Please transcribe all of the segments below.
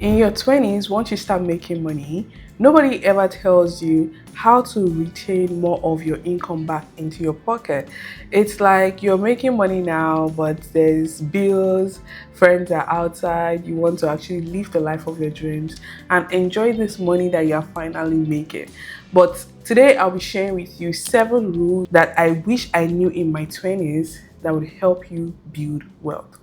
In your 20s, once you start making money, nobody ever tells you how to retain more of your income back into your pocket. It's like you're making money now, but there's bills, friends are outside, you want to actually live the life of your dreams and enjoy this money that you're finally making. But today, I'll be sharing with you 7 rules that I wish I knew in my 20s that would help you build wealth.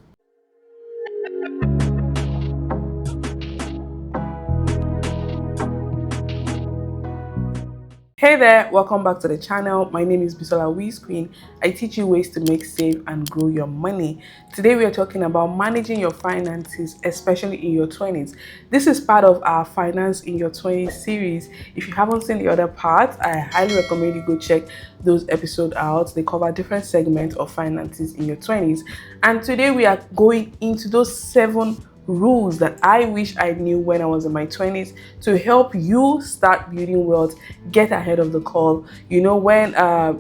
Hey there, welcome back to the channel. My name is Bisola WhizQueen. I teach you ways to make, save, and grow your money. Today we are talking about managing your finances, especially in your 20s. This is part of our Finance in Your 20s series. If you haven't seen the other parts, I highly recommend you go check those episodes out. They cover different segments of finances in your 20s. And today we are going into those 7 rules that I wish I knew when I was in my 20s to help you start building wealth, get ahead of the call. You know, when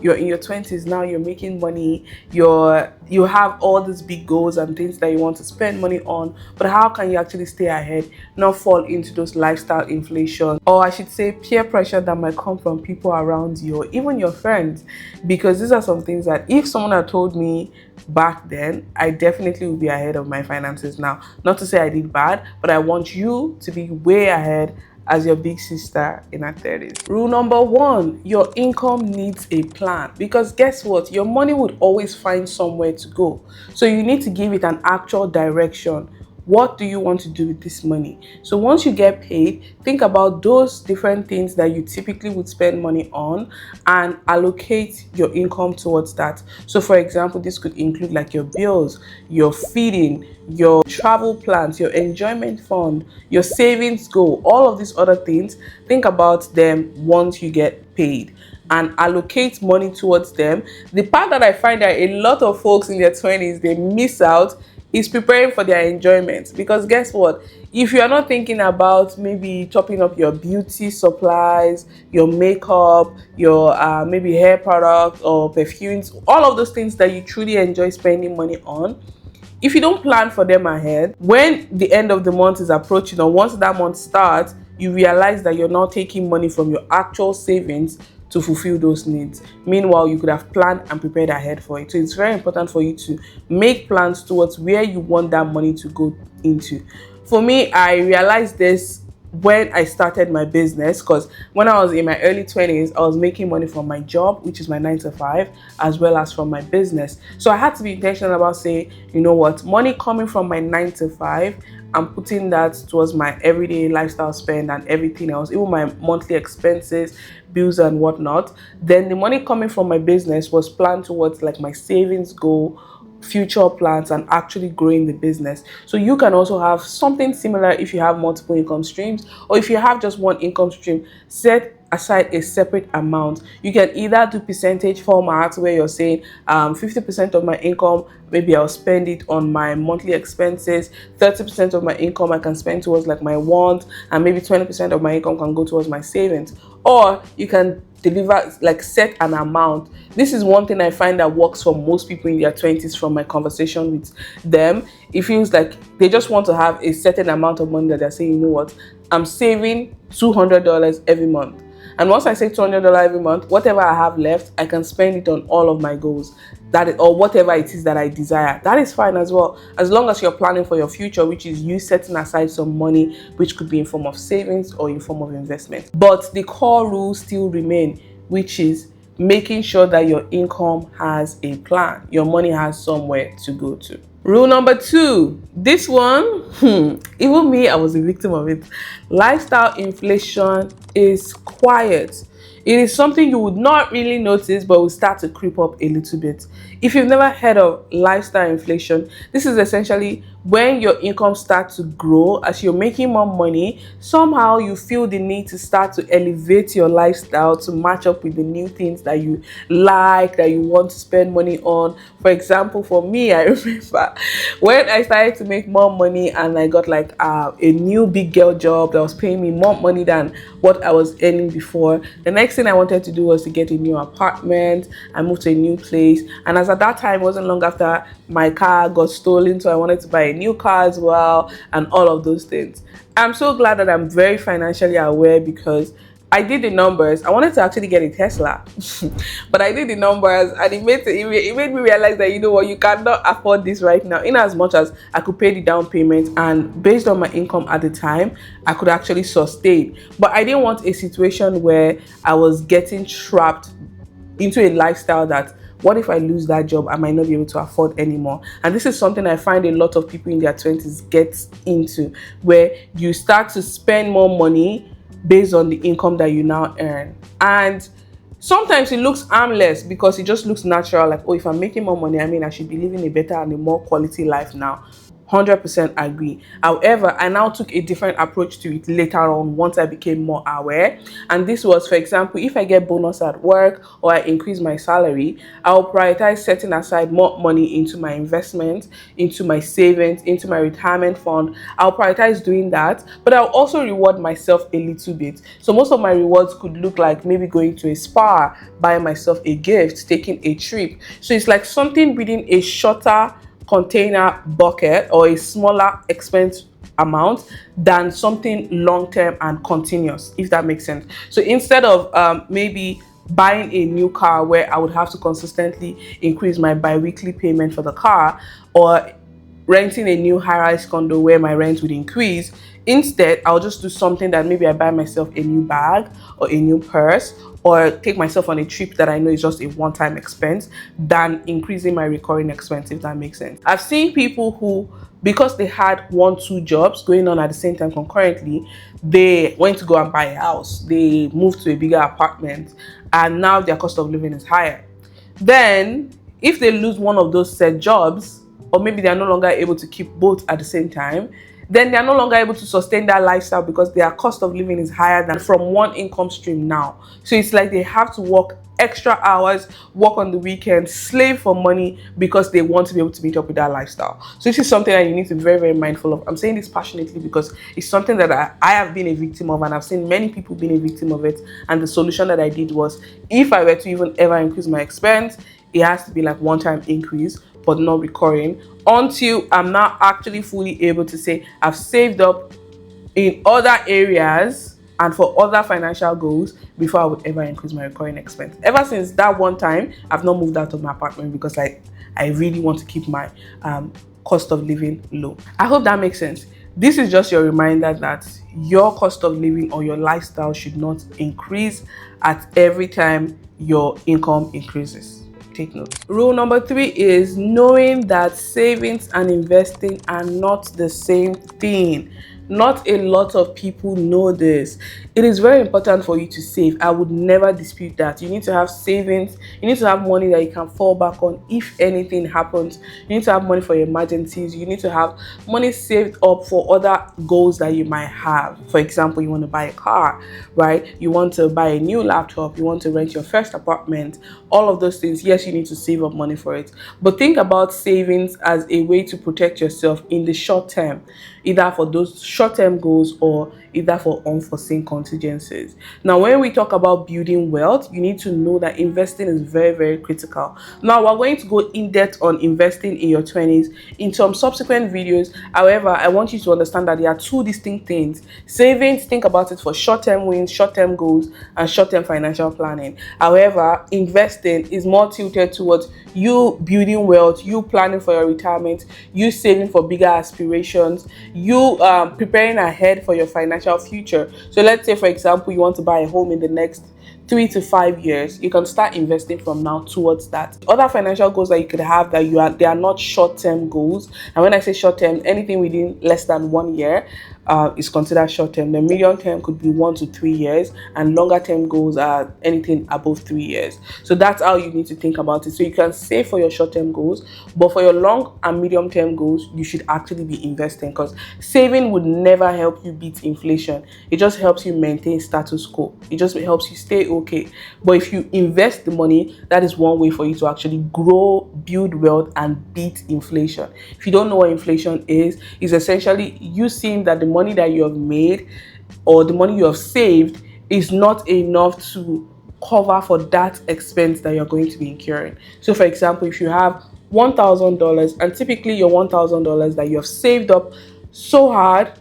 you're in your 20s now, you're making money, you have all these big goals and things that you want to spend money on, but how can you actually stay ahead, not fall into those lifestyle inflation, or I should say peer pressure that might come from people around you or even your friends? Because these are some things that if someone had told me back then, I definitely would be ahead of my finances now. Not to say I did bad, but I want you to be way ahead as your big sister in her 30s. Rule number 1, your income needs a plan, because guess what? Your money would always find somewhere to go. So you need to give it an actual direction. What do you want to do with this money? So once you get paid, think about those different things that you typically would spend money on and allocate your income towards that. So for example, this could include like your bills, your feeding, your travel plans, your enjoyment fund, your savings goal, all of these other things. Think about them once you get paid and allocate money towards them. The part that I find that a lot of folks in their 20s, they miss out is preparing for their enjoyment. Because guess what? If you are not thinking about maybe topping up your beauty supplies, your makeup, your maybe hair products or perfumes, all of those things that you truly enjoy spending money on, if you don't plan for them ahead, when the end of the month is approaching or once that month starts, you realize that you're not taking money from your actual savings to fulfill those needs. Meanwhile, you could have planned and prepared ahead for it. So it's very important for you to make plans towards where you want that money to go into. For me, I realized this when I started my business, because when I was in my early 20s, I was making money from my job, which is my 9 to 5, as well as from my business. So I had to be intentional about saying, you know what, money coming from my 9 to 5, I'm putting that towards my everyday lifestyle spend and everything else, even my monthly expenses, bills and whatnot. Then the money coming from my business was planned towards like my savings goal, future plans, and actually growing the business. So you can also have something similar if you have multiple income streams, or if you have just one income stream, set aside a separate amount. You can either do percentage format where you're saying 50% of my income, maybe I'll spend it on my monthly expenses, 30% of my income I can spend towards like my want, and maybe 20% of my income can go towards my savings. Or you can deliver, like set an amount. This is one thing I find that works for most people in their 20s from my conversation with them. It feels like they just want to have a certain amount of money that they're saying, you know what, I'm saving $200 every month. And once I say $200 every month, whatever I have left, I can spend it on all of my goals. That is, or whatever it is that I desire. That is fine as well, as long as you're planning for your future, which is you setting aside some money, which could be in form of savings or in form of investment. But the core rules still remain, which is making sure that your income has a plan. Your money has somewhere to go to. Rule number 2, this one, even me, I was a victim of it. Lifestyle inflation is quiet. It is something you would not really notice, but will start to creep up a little bit. If you've never heard of lifestyle inflation, this is essentially when your income starts to grow as you're making more money. Somehow you feel the need to start to elevate your lifestyle to match up with the new things that you like, that you want to spend money on. For example, for me, I remember when I started to make more money and I got like a new big girl job that was paying me more money than what I was earning before. The next thing I wanted to do was to get a new apartment. I moved to a new place, and as at that time, it wasn't long after my car got stolen, so I wanted to buy a new car as well, and all of those things. I'm so glad that I'm very financially aware because I did the numbers. I wanted to actually get a Tesla, but I did the numbers, and it made me realize that, you know what, you cannot afford this right now. In as much as I could pay the down payment, and based on my income at the time, I could actually sustain. But I didn't want a situation where I was getting trapped into a lifestyle that, what if I lose that job? I might not be able to afford anymore. And this is something I find a lot of people in their 20s get into, where you start to spend more money based on the income that you now earn. And sometimes it looks harmless because it just looks natural, like, oh, if I'm making more money, I mean, I should be living a better and a more quality life now. 100% agree. However, I now took a different approach to it later on once I became more aware. And this was, for example, if I get bonus at work or I increase my salary, I'll prioritize setting aside more money into my investment, into my savings, into my retirement fund. I'll prioritize doing that, but I'll also reward myself a little bit. So most of my rewards could look like maybe going to a spa, buying myself a gift, taking a trip. So it's like something within a shorter container bucket or a smaller expense amount than something long-term and continuous, if that makes sense. So instead of maybe buying a new car where I would have to consistently increase my bi-weekly payment for the car, or renting a new high-rise condo where my rent would increase, instead I'll just do something that maybe I buy myself a new bag or a new purse, or take myself on a trip that I know is just a one-time expense, than increasing my recurring expense, if that makes sense. I've seen people who, because they had 1-2 jobs going on at the same time concurrently, they went to go and buy a house, they moved to a bigger apartment, and now their cost of living is higher. Then if they lose one of those said jobs, or maybe they are no longer able to keep both at the same time, then they are no longer able to sustain that lifestyle because their cost of living is higher than from one income stream now. So it's like they have to work extra hours, work on the weekends, slave for money because they want to be able to meet up with that lifestyle. So this is something that you need to be very, very mindful of. I'm saying this passionately because it's something that I have been a victim of, and I've seen many people being a victim of it. And the solution that I did was, if I were to even ever increase my expense, it has to be like one-time increase, but not recurring, until I'm now actually fully able to say I've saved up in other areas and for other financial goals before I would ever increase my recurring expense. Ever since that one time, I've not moved out of my apartment because I really want to keep my cost of living low. I hope that makes sense. This is just your reminder that your cost of living or your lifestyle should not increase at every time your income increases. Take note. Rule number 3 is knowing that savings and investing are not the same thing. Not a lot of people know this. It is very important for you to save. I would never dispute that. You need to have savings. You need to have money that you can fall back on if anything happens. You need to have money for your emergencies. You need to have money saved up for other goals that you might have. For example, you want to buy a car, right? You want to buy a new laptop. You want to rent your first apartment. All of those things, yes, you need to save up money for it. But think about savings as a way to protect yourself in the short term, either for those short-term goals or either for unforeseen contingencies. Now, when we talk about building wealth, you need to know that investing is very, very critical. Now, we're going to go in depth on investing in your 20s in some subsequent videos. However, I want you to understand that there are two distinct things. Savings, think about it for short-term wins, short-term goals, and short-term financial planning. However, investing is more tilted towards you building wealth, you planning for your retirement, you saving for bigger aspirations, you preparing ahead for your financial future. So let's say, for example, you want to buy a home in the next 3 to 5 years. You can start investing from now towards that. Other financial goals that you could have they are not short-term goals. And when I say short-term, anything within less than 1 year is considered short-term. The medium term could be 1 to 3 years, and longer term goals are anything above 3 years. So that's how you need to think about it. So you can save for your short-term goals, but for your long and medium term goals, you should actually be investing, because saving would never help you beat inflation. It just helps you maintain status quo. It just helps you stay okay. But if you invest the money, that is one way for you to actually grow, build wealth, and beat inflation. If you don't know what inflation is, it's essentially you seeing that the money that you have made or the money you have saved is not enough to cover for that expense that you're going to be incurring. So for example, if you have $1,000, and typically your $1,000 that you have saved up so hard,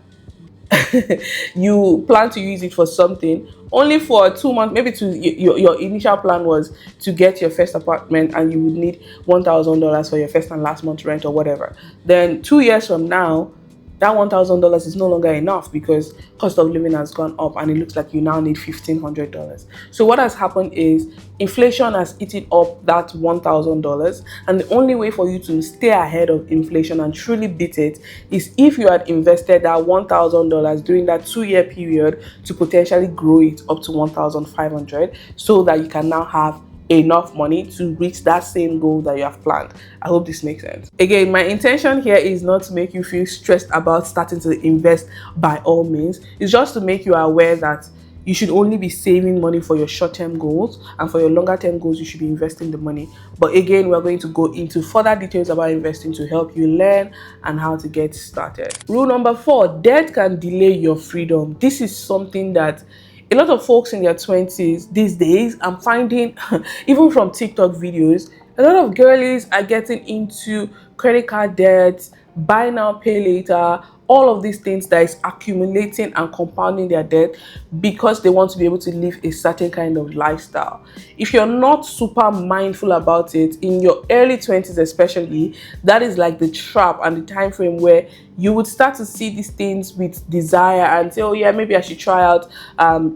you plan to use it for something, only for 2 months, maybe your initial plan was to get your first apartment and you would need $1,000 for your first and last month's rent or whatever. Then 2 years from now, that $1,000 is no longer enough because cost of living has gone up and it looks like you now need $1,500. So what has happened is inflation has eaten up that $1,000, and the only way for you to stay ahead of inflation and truly beat it is if you had invested that $1,000 during that 2-year period to potentially grow it up to 1,500, so that you can now have enough money to reach that same goal that you have planned. I hope this makes sense. Again, my intention here is not to make you feel stressed about starting to invest by all means. It's just to make you aware that you should only be saving money for your short-term goals, and for your longer-term goals, you should be investing the money. But again, we're going to go into further details about investing to help you learn and how to get started. Rule number 4, debt can delay your freedom. This is something that a lot of folks in their 20s these days, I'm finding, even from TikTok videos, a lot of girlies are getting into credit card debts, buy now, pay later, all of these things that is accumulating and compounding their debt because they want to be able to live a certain kind of lifestyle. If you're not super mindful about it, in your early 20s especially, that is like the trap and the time frame where you would start to see these things with desire and say, oh yeah, maybe I should try out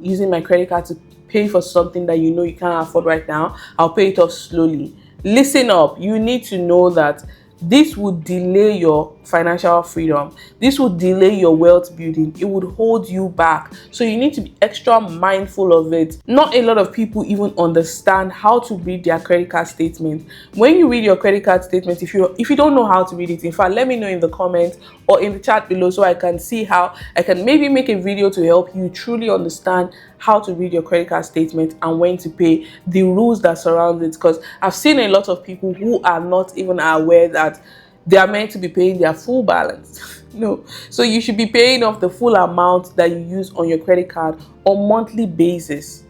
using my credit card to pay for something that you know you can't afford right now. I'll pay it off slowly. Listen up, you need to know that this would delay your financial freedom. This would delay your wealth building. It would hold you back. So you need to be extra mindful of it. Not a lot of people even understand how to read their credit card statement. When you read your credit card statement, if you don't know how to read it, in fact, let me know in the comments or in the chat below so I can see how I can maybe make a video to help you truly understand how to read your credit card statement and when to pay, the rules that surround it. Because I've seen a lot of people who are not even aware that they are meant to be paying their full balance. No. So you should be paying off the full amount that you use on your credit card on monthly basis.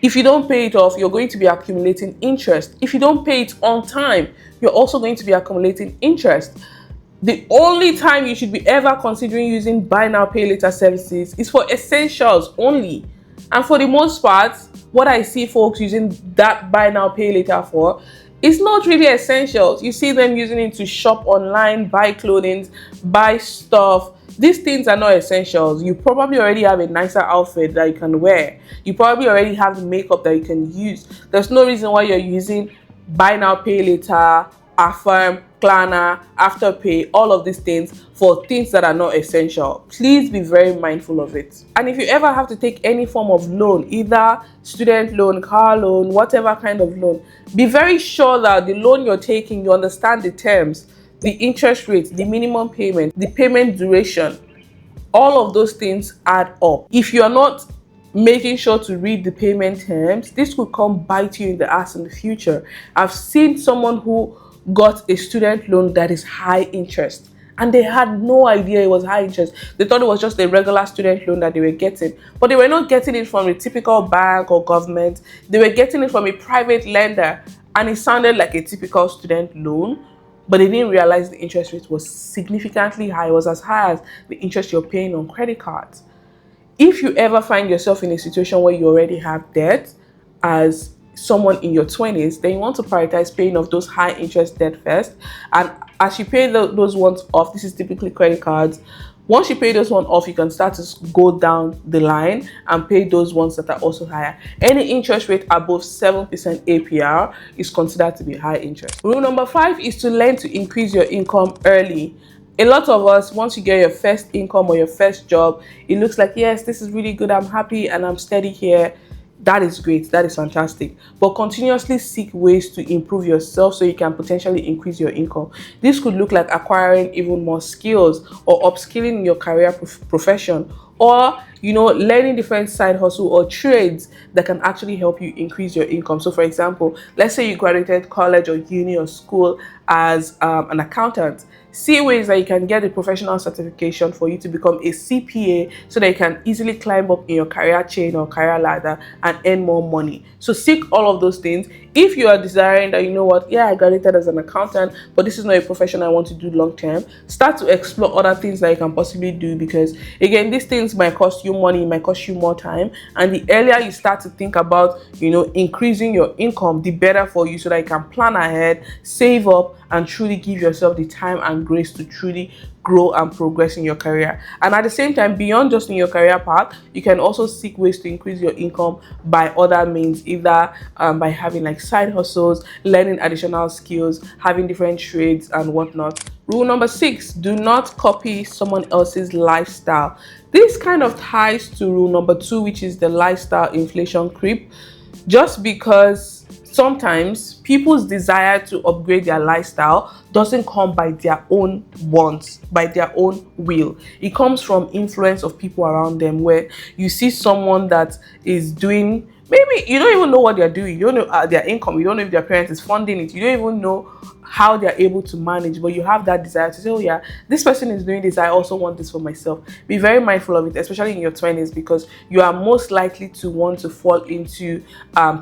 If you don't pay it off, you're going to be accumulating interest. If you don't pay it on time, you're also going to be accumulating interest. The only time you should be ever considering using buy now, pay later services is for essentials only. And for the most part, what I see folks using that buy now, pay later for, it's not really essentials. You see them using it to shop online, buy clothing, buy stuff. These things are not essentials. You probably already have a nicer outfit that you can wear. You probably already have the makeup that you can use. There's no reason why you're using buy now, pay later, Affirm, Klarna, Afterpay, all of these things for things that are not essential. Please be very mindful of it. And if you ever have to take any form of loan, either student loan, car loan, whatever kind of loan, be very sure that the loan you're taking, you understand the terms, the interest rate, the minimum payment, the payment duration. All of those things add up. If you're not making sure to read the payment terms, this could come bite you in the ass in the future. I've seen someone who got a student loan that is high interest and they had no idea it was high interest. They thought it was just a regular student loan that they were getting, but they were not getting it from a typical bank or government. They were getting it from a private lender, and it sounded like a typical student loan, but they didn't realize the interest rate was significantly high. It was as high as the interest you're paying on credit cards. If you ever find yourself in a situation where you already have debt as someone in your 20s, then you want to prioritize paying off those high interest debt first. And as you pay those ones off, this is typically credit cards. Once you pay those ones off, you can start to go down the line and pay those ones that are also higher. Any interest rate above 7% APR is considered to be high interest. Rule number 5 is to learn to increase your income early. A lot of us, once you get your first income or your first job, it looks like, yes, this is really good, I'm happy and I'm steady here. That is great, that is fantastic. But continuously seek ways to improve yourself so you can potentially increase your income. This could look like acquiring even more skills or upskilling in your career profession, or learning different side hustle or trades that can actually help you increase your income. So for example, let's say you graduated college or uni or school as an accountant. See ways that you can get a professional certification for you to become a CPA so that you can easily climb up in your career chain or career ladder and earn more money. So seek all of those things. If you are desiring that, yeah, I graduated as an accountant, but this is not a profession I want to do long term, start to explore other things that you can possibly do, because again, these things might cost you money, it might cost you more time. And the earlier you start to think about, increasing your income, the better for you, so that you can plan ahead, save up, and truly give yourself the time and grace to truly grow and progress in your career. And at the same time, beyond just in your career path, you can also seek ways to increase your income by other means, either by having like side hustles, learning additional skills, having different trades and whatnot. Rule number 6, do not copy someone else's lifestyle. This kind of ties to rule number 2, which is the lifestyle inflation creep. Just because sometimes people's desire to upgrade their lifestyle doesn't come by their own wants, by their own will. It comes from influence of people around them, where you see someone that is doing, maybe you don't even know what they're doing, you don't know their income, you don't know if their parents is funding it, you don't even know how they're able to manage, but you have that desire to say, oh yeah, this person is doing this, I also want this for myself. Be very mindful of it, especially in your 20s, because you are most likely to want to fall into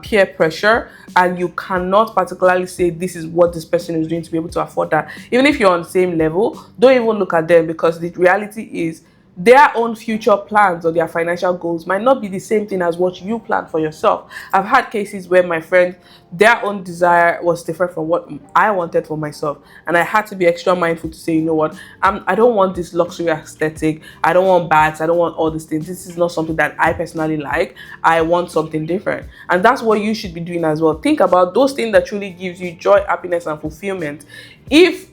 peer pressure, and you cannot particularly say this is what this person is doing to be able to afford that. Even if you're on the same level, don't even look at them, because the reality is their own future plans or their financial goals might not be the same thing as what you plan for yourself. I've had cases where my friends, their own desire was different from what I wanted for myself, and I had to be extra mindful to say, you know what, I don't want this luxury aesthetic, I don't want bags, I don't want all these things. This is not something that I personally like. I want something different. And that's what you should be doing as well. Think about those things that truly gives you joy, happiness, and fulfillment. If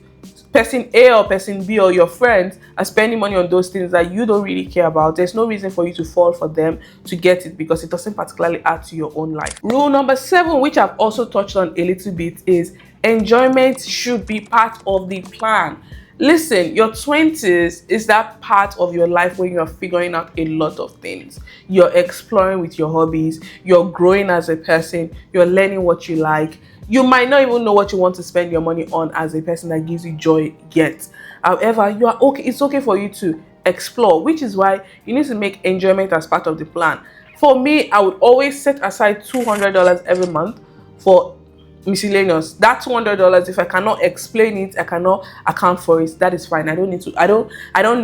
person A or person B or your friends are spending money on those things that you don't really care about, there's no reason for you to fall for them to get it, because it doesn't particularly add to your own life. Rule number 7, which I've also touched on a little bit, is enjoyment should be part of the plan. Listen, your 20s is that part of your life where you're figuring out a lot of things. You're exploring with your hobbies, you're growing as a person, you're learning what you like. You might not even know what you want to spend your money on as a person that gives you joy yet. However, you are okay. It's okay for you to explore, which is why you need to make enjoyment as part of the plan. For me, I would always set aside $200 every month for miscellaneous. That $200, if I cannot explain it, I cannot account for it, that is fine. I don't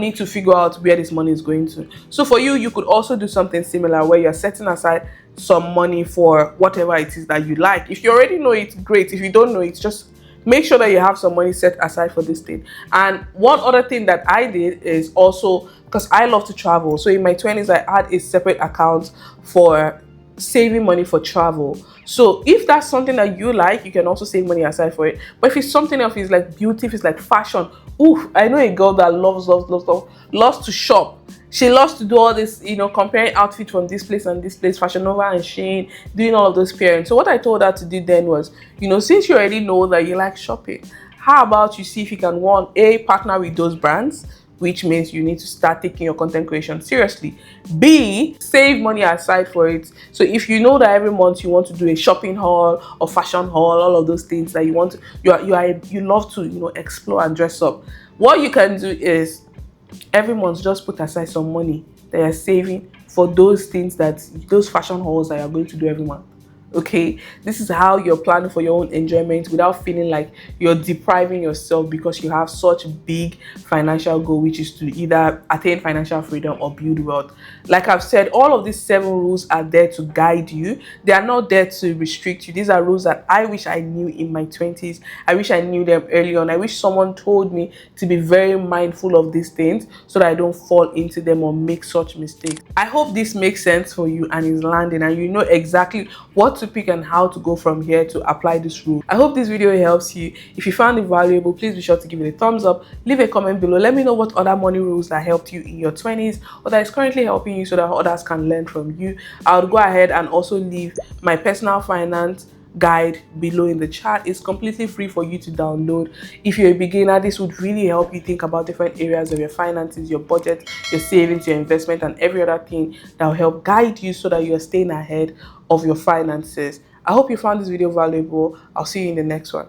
need to figure out where this money is going to. So for you, you could also do something similar, where you're setting aside some money for whatever it is that you like. If you already know it, great. If you don't know it, just make sure that you have some money set aside for this thing. And one other thing that I did is also, because I love to travel, so in my 20s I had a separate account for saving money for travel. So if that's something that you like, you can also save money aside for it. But if it's something else, it's like beauty, if it's like fashion, I know a girl that loves to shop. She loves to do all this, comparing outfits from this place and this place, Fashion Nova and Shein, doing all of those pairing. So what I told her to do then was, since you already know that you like shopping, how about you see if you can, partner with those brands, which means you need to start taking your content creation seriously. B, save money aside for it. So if you know that every month you want to do a shopping haul or fashion haul, all of those things that you want to, you love to, explore and dress up. What you can do is every month just put aside some money that you're saving for those things, those fashion hauls that you're going to do every month. Okay, this is how you're planning for your own enjoyment without feeling like you're depriving yourself because you have such big financial goal, which is to either attain financial freedom or build wealth. Like I've said, all of these 7 rules are there to guide you. They are not there to restrict you. These are rules that I wish I knew in my 20s. I wish I knew them early on. I wish someone told me to be very mindful of these things so that I don't fall into them or make such mistakes. I hope this makes sense for you and is landing, and you know exactly what to pick and how to go from here to apply this rule. I hope this video helps you. If you found it valuable, please be sure to give it a thumbs up, leave a comment below, let me know what other money rules that helped you in your 20s or that is currently helping you so that others can learn from you. I would go ahead and also leave my personal finance guide below in the chat. It's completely free for you to download. If you're a beginner, this would really help you think about different areas of your finances, your budget, your savings, your investment, and every other thing that will help guide you so that you're staying ahead of your finances. I hope you found this video valuable. I'll see you in the next one.